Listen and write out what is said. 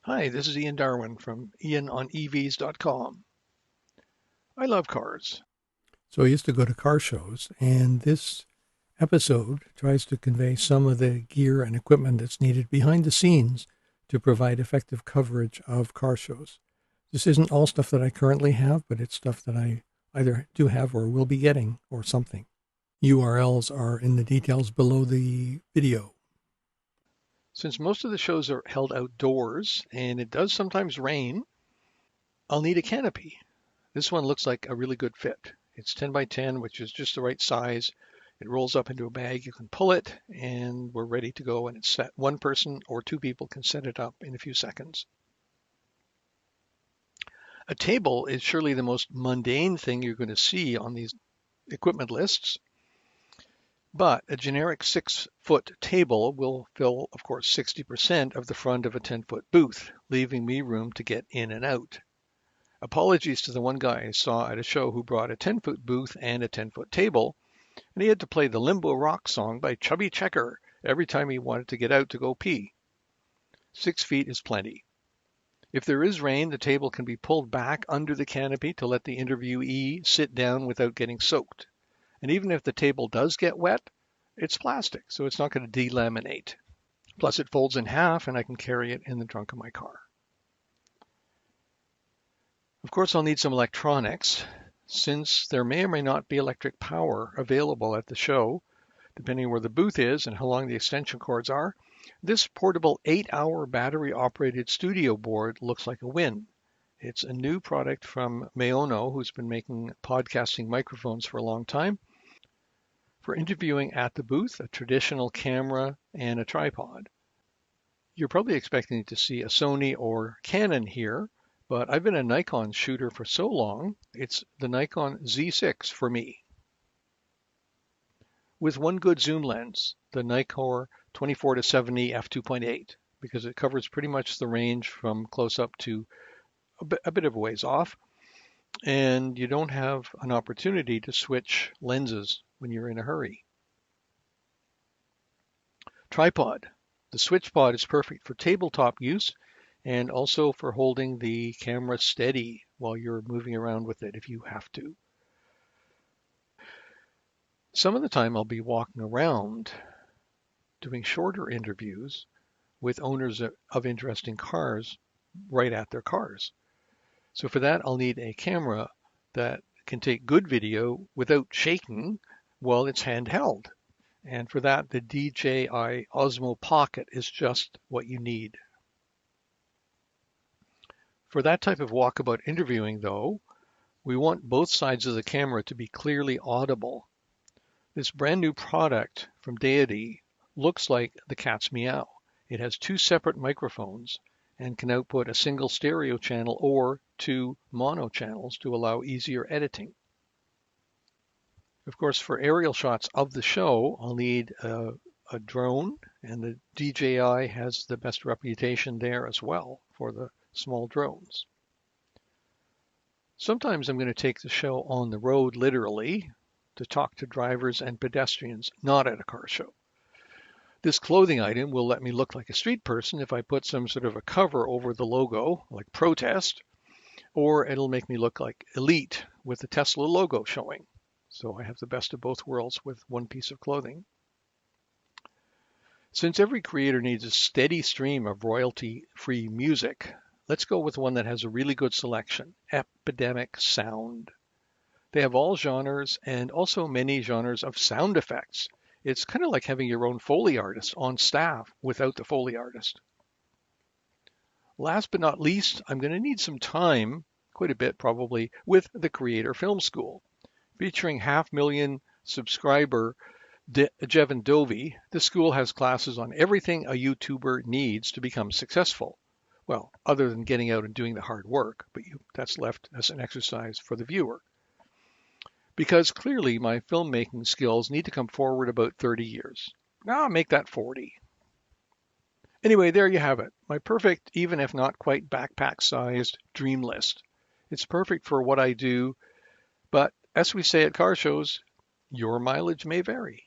Hi, this is Ian Darwin from ianonevs.com. I love cars. So I used to go to car shows, and this episode tries to convey some of the gear and equipment that's needed behind the scenes to provide effective coverage of car shows. This isn't all stuff that I currently have, but it's stuff that I either do have or will be getting or something. URLs are in the details below the video. Since most of the shows are held outdoors and it does sometimes rain, I'll need a canopy. This one looks like a really good fit. It's 10 by 10, which is just the right size. It rolls up into a bag. You can pull it and we're ready to go. And it's set. One person or two people can set it up in a few seconds. A table is surely the most mundane thing you're going to see on these equipment lists. But a generic 6-foot table will fill, of course, 60% of the front of a 10-foot booth, leaving me room to get in and out. Apologies to the one guy I saw at a show who brought a 10-foot booth and a 10-foot table, and he had to play the Limbo Rock song by Chubby Checker every time he wanted to get out to go pee. 6 feet is plenty. If there is rain, the table can be pulled back under the canopy to let the interviewee sit down without getting soaked. And even if the table does get wet, it's plastic, so it's not going to delaminate. Plus, it folds in half and I can carry it in the trunk of my car. Of course, I'll need some electronics, since there may or may not be electric power available at the show, depending where the booth is and how long the extension cords are. This portable 8-hour battery-operated studio board looks like a win. It's a new product from Maono, who's been making podcasting microphones for a long time. For interviewing at the booth, a traditional camera and a tripod. You're probably expecting to see a Sony or Canon here, but I've been a Nikon shooter for so long, it's the Nikon Z6 for me. With one good zoom lens, the Nikkor 24-70 f2.8, because it covers pretty much the range from close up to a bit of a ways off, and you don't have an opportunity to switch lenses when you're in a hurry. Tripod. The switch pod is perfect for tabletop use and also for holding the camera steady while you're moving around with it if you have to. Some of the time I'll be walking around doing shorter interviews with owners of interesting cars right at their cars. So for that, I'll need a camera that can take good video without shaking while it's handheld. And for that, the DJI Osmo Pocket is just what you need. For that type of walkabout interviewing, though, we want both sides of the camera to be clearly audible. This brand new product from Deity looks like the cat's meow. It has 2 separate microphones and can output a single stereo channel or 2 mono channels to allow easier editing. Of course, for aerial shots of the show, I'll need a drone, and the DJI has the best reputation there as well for the small drones. Sometimes I'm going to take the show on the road literally to talk to drivers and pedestrians, not at a car show. This clothing item will let me look like a street person if I put some sort of a cover over the logo, like protest, or it'll make me look like elite with the Tesla logo showing. So I have the best of both worlds with one piece of clothing. Since every creator needs a steady stream of royalty-free music, let's go with one that has a really good selection, Epidemic Sound. They have all genres and also many genres of sound effects. It's kind of like having your own Foley artist on staff without the Foley artist. Last but not least, I'm going to need some time, quite a bit probably, with the Creator Film School. Featuring 500,000 subscriber Jevon Dovey, the school has classes on everything a YouTuber needs to become successful. Well, other than getting out and doing the hard work, but that's left as an exercise for the viewer. Because clearly my filmmaking skills need to come forward about 30 years. Now I'll make that 40. Anyway, there you have it. My perfect, even if not quite backpack-sized, dream list. It's perfect for what I do, but as we say at car shows, your mileage may vary.